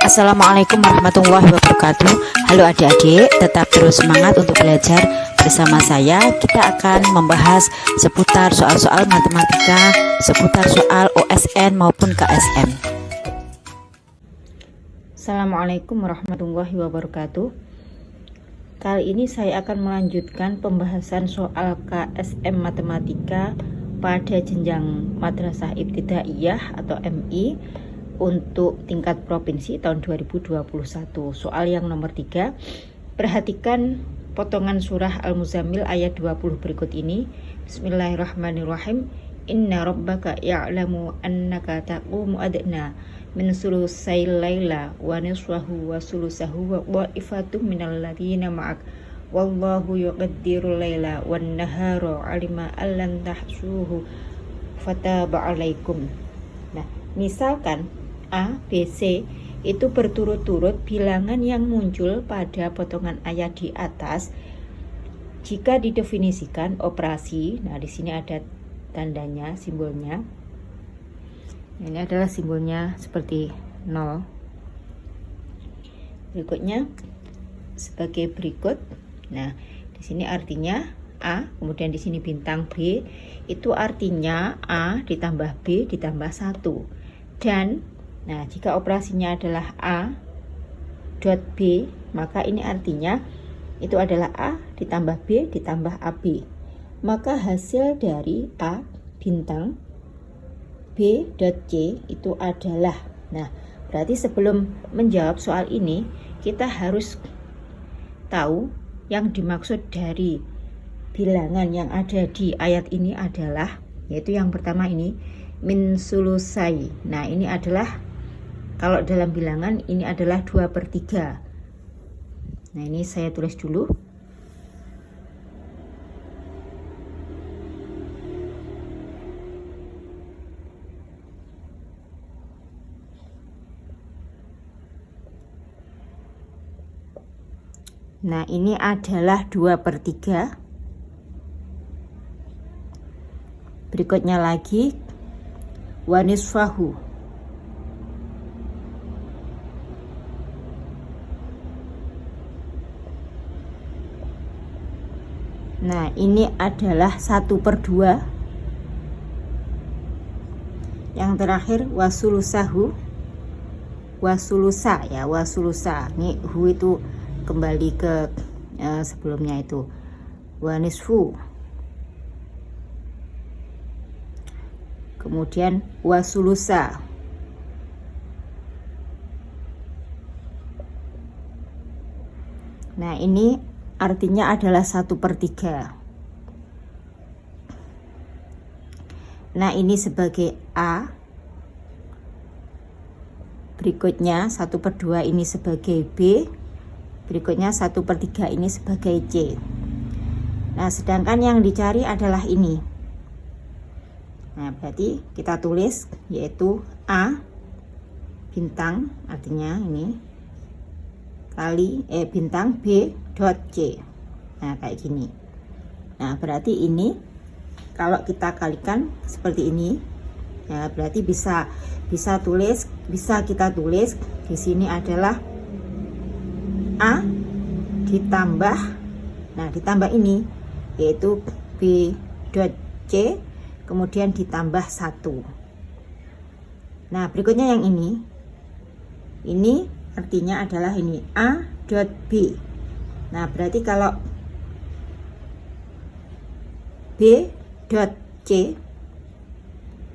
Assalamualaikum warahmatullahi wabarakatuh. Halo adik-adik, tetap terus semangat untuk belajar bersama saya. Kita akan membahas seputar soal-soal matematika, seputar soal OSN maupun KSM. Assalamualaikum warahmatullahi wabarakatuh. Kali ini saya akan melanjutkan pembahasan soal KSM matematika pada jenjang Madrasah Ibtidaiyah atau MI untuk tingkat provinsi tahun 2021. Soal yang nomor 3. Perhatikan potongan surah Al-Muzammil ayat 20 berikut ini. Bismillahirrahmanirrahim. Inna rabbaka ya'lamu annaka taqumu adna min sulusai laila wa niswahu wa sulusahu wa qa'ifatum minal ladhina ma'ak wallahu yuqaddiru laila wan nahara alima allan tahsuhu fataba alaikum. Nah, misalkan A, B, C itu berturut-turut bilangan yang muncul pada potongan ayat di atas. Jika didefinisikan operasi, nah di sini ada tandanya, simbolnya. Ini adalah simbolnya seperti 0. Berikutnya sebagai berikut. Nah, di sini artinya A, kemudian di sini bintang B, itu artinya A ditambah B ditambah 1. Dan nah, jika operasinya adalah A dot B, maka ini artinya itu adalah A ditambah B ditambah AB. Maka hasil dari A bintang B dot C itu adalah, nah berarti sebelum menjawab soal ini kita harus tahu yang dimaksud dari bilangan yang ada di ayat ini adalah, yaitu yang pertama ini min sulusai. Nah ini adalah, kalau dalam bilangan ini adalah 2/3. Nah ini saya tulis dulu. Nah ini adalah 2/3. Berikutnya lagi wanisfahu. Nah ini adalah 1/2. Yang terakhir wasulusahu, wasulusa ya, wasulusa. Ini hu itu kembali ke sebelumnya itu wanisfu. Kemudian wasulusa. Nah ini artinya adalah 1/3. Nah ini sebagai A. Berikutnya 1/2 ini sebagai B. Berikutnya 1/3 ini sebagai C. Nah sedangkan yang dicari adalah ini. Nah berarti kita tulis yaitu A bintang, artinya ini kali bintang B dot C. Nah kayak gini. Nah berarti ini kalau kita kalikan seperti ini, ya berarti bisa kita tulis di sini adalah A ditambah, nah ditambah ini yaitu B dot C kemudian ditambah 1. Nah berikutnya yang ini artinya adalah ini A dot B. Nah berarti kalau B dot C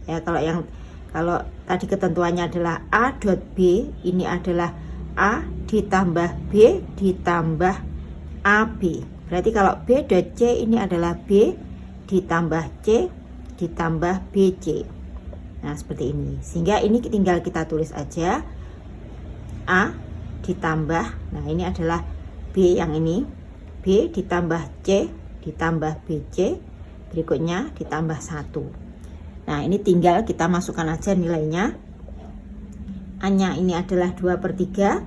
ya, kalau tadi ketentuannya adalah A dot B, ini adalah A ditambah B ditambah AB. Berarti kalau B dot C ini adalah B ditambah C ditambah BC. Nah seperti ini, sehingga ini tinggal kita tulis aja A ditambah, nah ini adalah B, yang ini B ditambah C ditambah BC, berikutnya ditambah 1. Nah ini tinggal kita masukkan aja nilainya. A-nya ini adalah 2/3,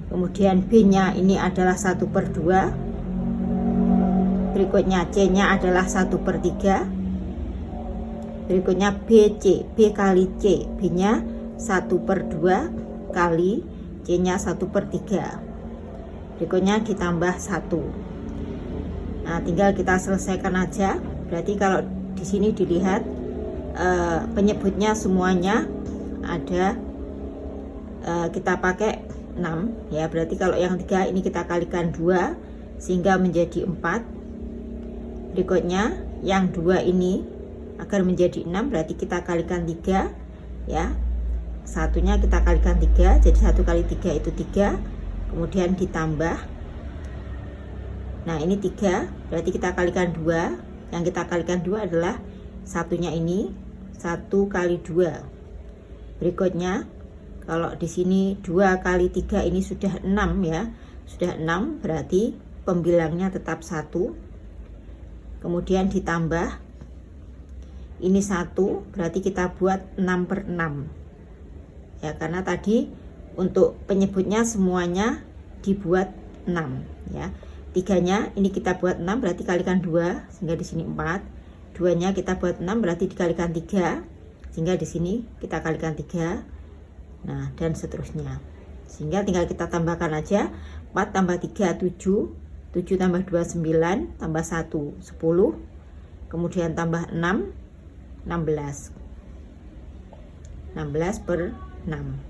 kemudian B-nya ini adalah 1/2, berikutnya C-nya adalah 1/3, berikutnya BC, B kali C, B-nya 1/2 kali C-nya 1/3. Berikutnya ditambah 1. Nah, tinggal kita selesaikan aja. Berarti kalau di sini dilihat penyebutnya semuanya ada, kita pakai 6 ya. Berarti kalau yang 3 ini kita kalikan 2 sehingga menjadi 4. Berikutnya yang 2 ini agar menjadi 6, berarti kita kalikan 3 ya. Satunya kita kalikan 3, jadi 1 kali 3 itu 3. Kemudian ditambah, nah ini 3, berarti kita kalikan 2. Yang kita kalikan 2 adalah satunya ini, 1 kali 2. Berikutnya kalau di sini 2 kali 3 ini sudah 6 ya, sudah 6, berarti pembilangnya tetap 1. Kemudian ditambah ini 1, berarti kita buat 6/6 ya, karena tadi untuk penyebutnya semuanya dibuat 6 ya. 3-nya ini kita buat 6, berarti kalikan 2 sehingga di sini 4. 2-nya kita buat 6, berarti dikalikan 3 sehingga di sini kita kalikan 3. Nah, dan seterusnya. Sehingga tinggal kita tambahkan aja. 4 tambah 3 7, 7 tambah 2 9, tambah 1 10, kemudian tambah 6 16. 16/6.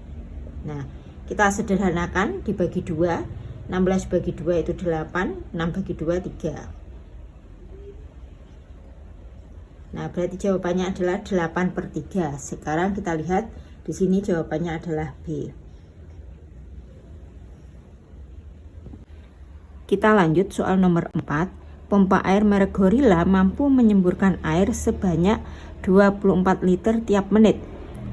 Nah, kita sederhanakan, dibagi 2. 16 bagi 2 itu 8, 6 bagi 2 3. Nah, berarti jawabannya adalah 8/3. Sekarang kita lihat di sini jawabannya adalah B. Kita lanjut soal nomor 4. Pompa air merek Gorilla mampu menyemburkan air sebanyak 24 liter tiap menit.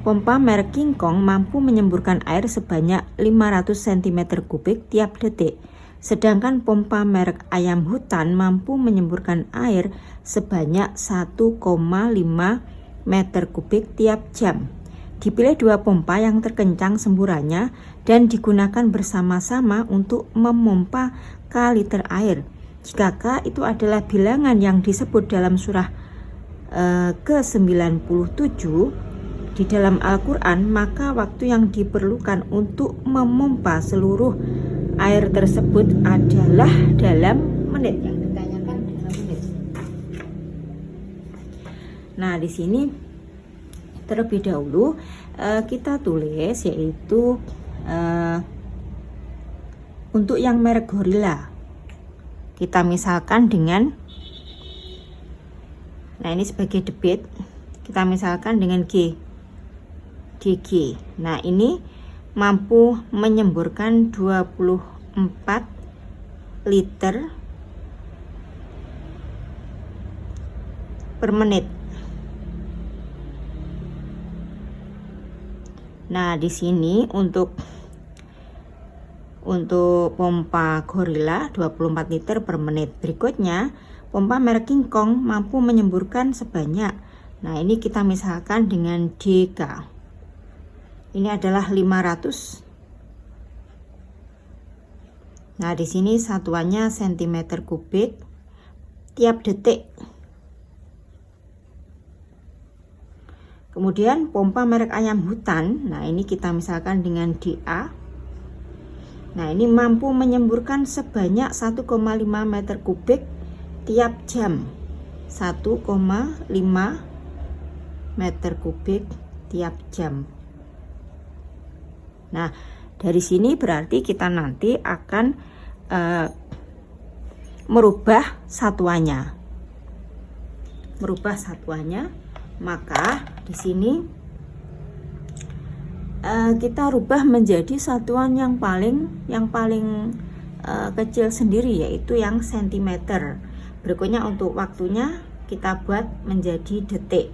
Pompa merek King Kong mampu menyemburkan air sebanyak 500 cm3 tiap detik. Sedangkan pompa merek Ayam Hutan mampu menyemburkan air sebanyak 1,5 m3 tiap jam. Dipilih 2 pompa yang terkencang semburannya dan digunakan bersama-sama untuk memompa K liter air. Jika K itu adalah bilangan yang disebut dalam surah ke-97 di dalam Al-Quran, maka waktu yang diperlukan untuk memompa seluruh air tersebut adalah dalam menit. Yang ditanyakan dalam menit. Nah, di sini terlebih dahulu kita tulis yaitu untuk yang merek Gorilla. Kita misalkan dengan, nah ini sebagai debit, kita misalkan dengan GG. Nah, ini mampu menyemburkan 24 liter per menit. Nah, di sini untuk pompa Gorilla 24 liter per menit. Berikutnya, pompa merek King Kong mampu menyemburkan sebanyak, nah ini kita misalkan dengan DK. Ini adalah 500. Nah, di sini satuannya cm3 tiap detik. Kemudian pompa merek Ayam Hutan, nah ini kita misalkan dengan DA. Nah, ini mampu menyemburkan sebanyak 1,5 m3 tiap jam. 1,5 m3 tiap jam. Nah, dari sini berarti kita nanti akan merubah satuannya. Maka di sini kita rubah menjadi satuan yang paling kecil sendiri, yaitu yang sentimeter. Berikutnya untuk waktunya kita buat menjadi detik.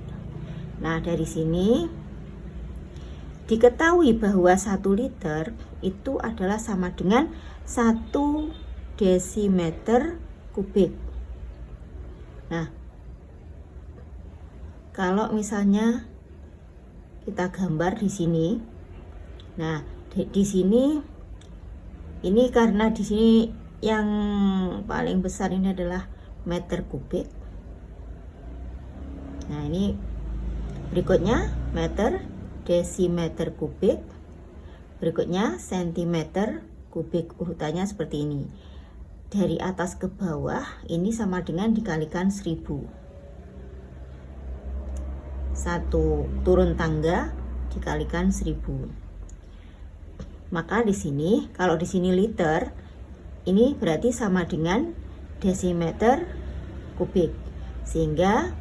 Nah, dari sini diketahui bahwa 1 liter itu adalah sama dengan 1 desimeter kubik. Nah, kalau misalnya kita gambar di sini, nah di sini ini karena di sini yang paling besar ini adalah meter kubik. Nah, ini berikutnya meter, desimeter kubik, berikutnya sentimeter kubik, urutannya seperti ini. Dari atas ke bawah ini sama dengan dikalikan 1000. Satu turun tangga dikalikan 1000. Maka di sini, kalau di sini liter, ini berarti sama dengan desimeter kubik. Sehingga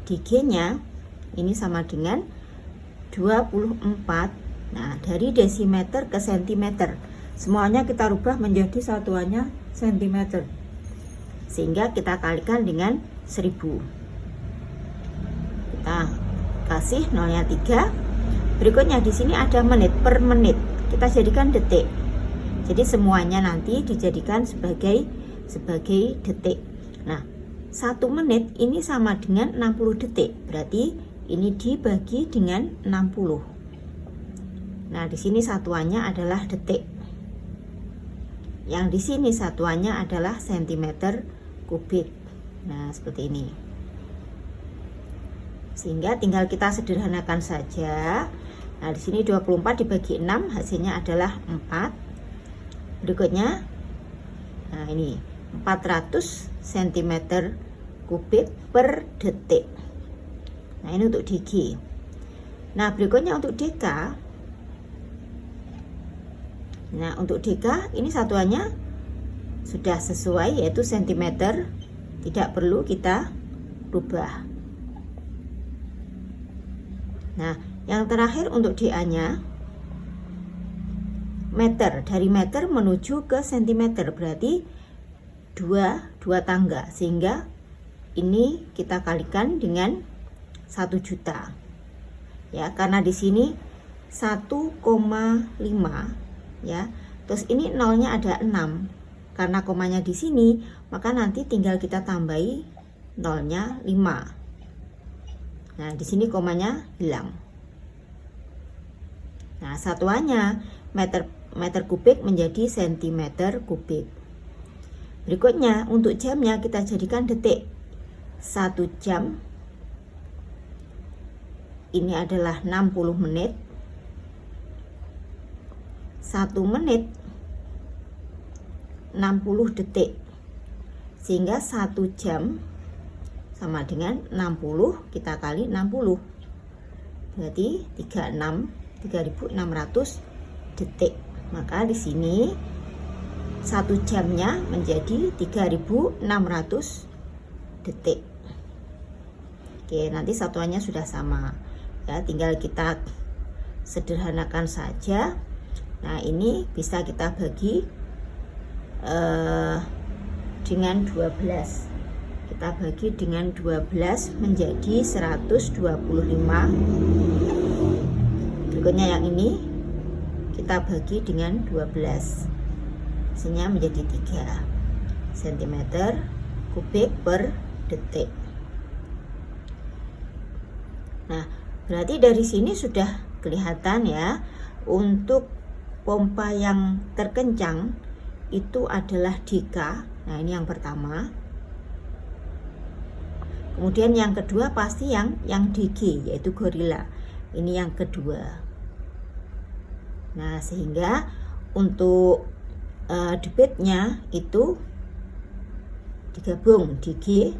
DG-nya ini sama dengan 24. Nah, dari desimeter ke sentimeter, semuanya kita rubah menjadi satuannya sentimeter. Sehingga kita kalikan dengan 1000. Kita kasih nolnya 3. Berikutnya di sini ada menit per menit. Kita jadikan detik. Jadi semuanya nanti dijadikan sebagai detik. Nah, 1 menit ini sama dengan 60 detik. Berarti ini dibagi dengan 60. Nah, di sini satuannya adalah detik. Yang di sini satuannya adalah sentimeter kubik. Nah, seperti ini. Sehingga tinggal kita sederhanakan saja. Nah, di sini 24 dibagi 6 hasilnya adalah 4. Berikutnya, nah ini 400 cm kubik per detik. Nah, ini untuk DG. Nah, berikutnya untuk DK. Nah, untuk DK ini satuannya sudah sesuai, yaitu sentimeter. Tidak perlu kita rubah. Nah, yang terakhir untuk DA-nya meter, dari meter menuju ke sentimeter, berarti dua tangga, sehingga ini kita kalikan dengan 1 juta. Ya, karena di sini 1,5 ya. Terus ini nolnya ada 6. Karena komanya di sini, maka nanti tinggal kita tambahi nolnya 5. Nah, di sini komanya hilang. Nah, satuannya meter kubik menjadi sentimeter kubik. Berikutnya untuk jamnya kita jadikan detik. 1 jam ini adalah 60 menit. 1 menit 60 detik. Sehingga 1 jam sama dengan 60 kita kali 60. Berarti 3600 detik. Maka di sini 1 jamnya menjadi 3600 detik. Oke, nanti satuannya sudah sama. Ya, tinggal kita sederhanakan saja. Nah, ini bisa kita bagi dengan 12. Kita bagi dengan 12 menjadi 125. Berikutnya yang ini kita bagi dengan 12. Hasilnya menjadi 3 cm kubik per detik. Nah, berarti dari sini sudah kelihatan ya, untuk pompa yang terkencang itu adalah DK. Nah, ini yang pertama. Kemudian yang kedua pasti yang DG, yaitu Gorilla. Ini yang kedua. Nah, sehingga untuk debitnya itu digabung DG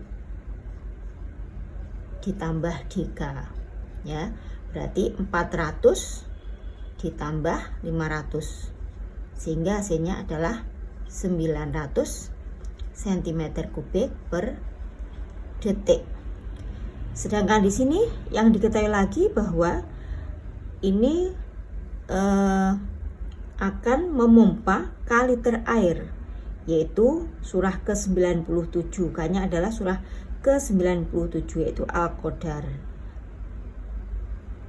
ditambah DK ya, berarti 400 ditambah 500 sehingga hasilnya adalah 900 cm kubik per detik. Sedangkan di sini yang diketahui lagi bahwa ini akan memompa kaliter air, yaitu surah ke-97. K-nya adalah surah ke-97, yaitu Al-Qadar.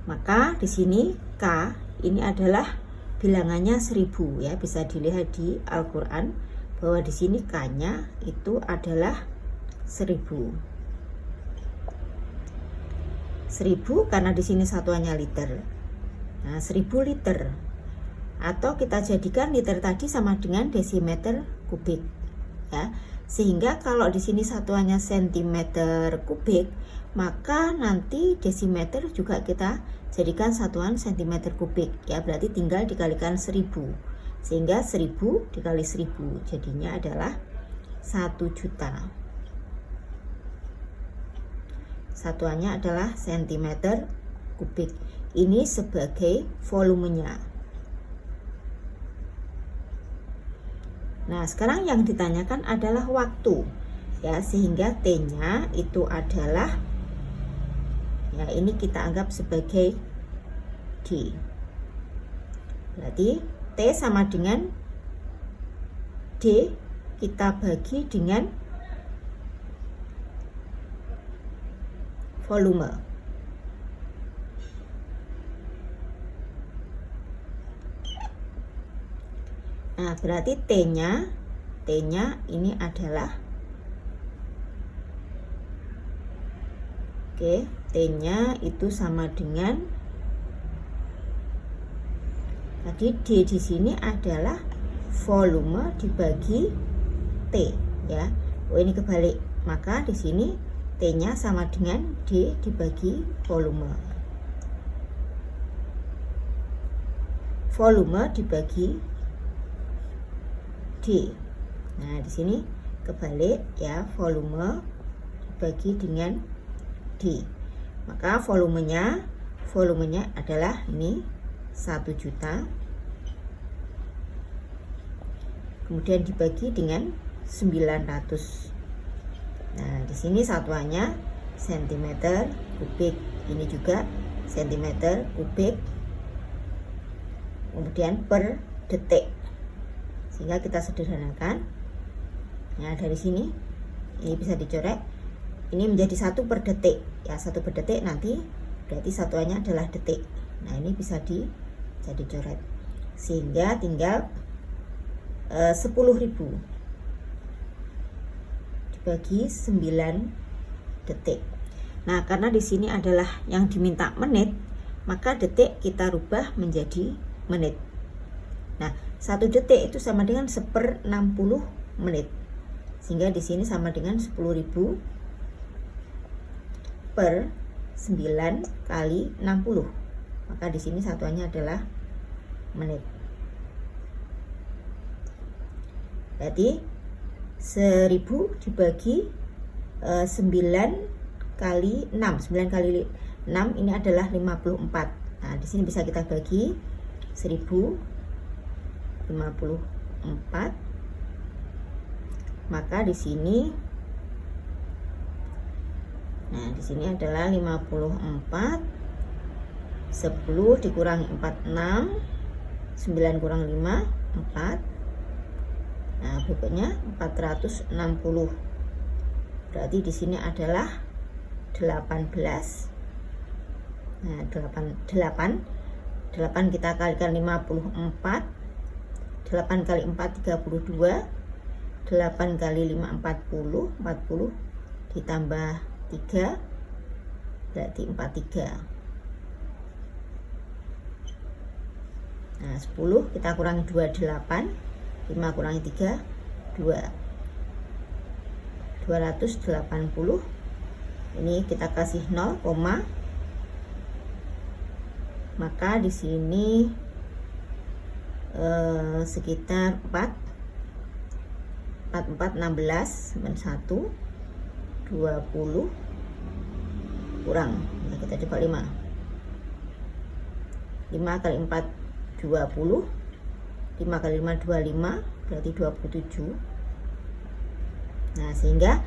Maka di sini K ini adalah bilangannya 1000 ya, bisa dilihat di Al-Qur'an bahwa di sini K-nya itu adalah 1000. 1000 karena di sini satuannya liter. Nah, 1000 liter. Atau kita jadikan liter tadi sama dengan desimeter kubik. ya. Sehingga kalau di sini satuannya cm kubik, maka nanti desimeter juga kita jadikan satuan cm kubik ya, berarti tinggal dikalikan 1000. Sehingga 1000 dikali 1000 jadinya adalah 1 juta. Satuannya adalah cm kubik. Ini sebagai volumenya. Nah, sekarang yang ditanyakan adalah waktu ya, sehingga T-nya itu adalah ya, ini kita anggap sebagai D. Berarti T sama dengan D kita bagi dengan volume. Nah, berarti T-nya ini adalah T-nya itu sama dengan tadi D di sini adalah volume dibagi T ya. Oh, ini kebalik. Maka di sini T-nya sama dengan D dibagi volume. Volume dibagi D. Nah, di sini kebalik ya, volume dibagi dengan D. Maka volumenya adalah ini 1 juta. Kemudian dibagi dengan 900. Nah, di sini satuannya cm kubik, ini juga cm kubik. Kemudian per detik. Sehingga kita sederhanakan. Nah, dari sini ini bisa dicoret. Ini menjadi 1 per detik. Ya, 1 per detik nanti berarti satuannya adalah detik. Nah, ini bisa jadi coret. Sehingga tinggal 10.000 dibagi 9 detik. Nah, karena di sini adalah yang diminta menit, maka detik kita rubah menjadi menit. Nah, 1 detik itu sama dengan 1/60 menit. Sehingga di sini sama dengan 10.000 per 9 kali 60. Maka di sini satuannya adalah menit. Berarti 1000 dibagi 9 kali 6. 9 kali 6 ini adalah 54. Nah, di sini bisa kita bagi 1054. Maka di sini di sini adalah 54. 10 dikurangi 4 6. 9 kurang 5 4. Nah, berikutnya 460. Berarti di sini adalah 18. Nah, 8 kita kalikan 54. 8 kali 4 32. 8 kali 5 40. 40 ditambah 3 berarti 43. Nah, 10 kita kurangi 2 8. 5 kurangi 3 2. 280. Ini kita kasih 0, maka di sini sekitar 4 16 1 20 kurang, nah, kita coba 5 kali 4 20. 5 kali 5 25 berarti 27. Nah, sehingga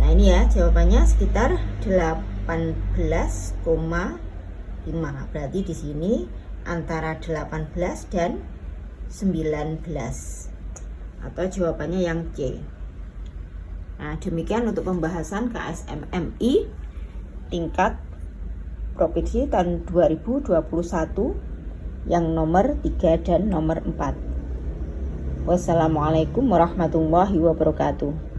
ini ya jawabannya sekitar 18,5. Berarti di sini antara 18 dan 19. Atau jawabannya yang C. Nah, demikian untuk pembahasan KSMMI tingkat provinsi tahun 2021 yang nomor 3 dan nomor 4. Wassalamualaikum warahmatullahi wabarakatuh.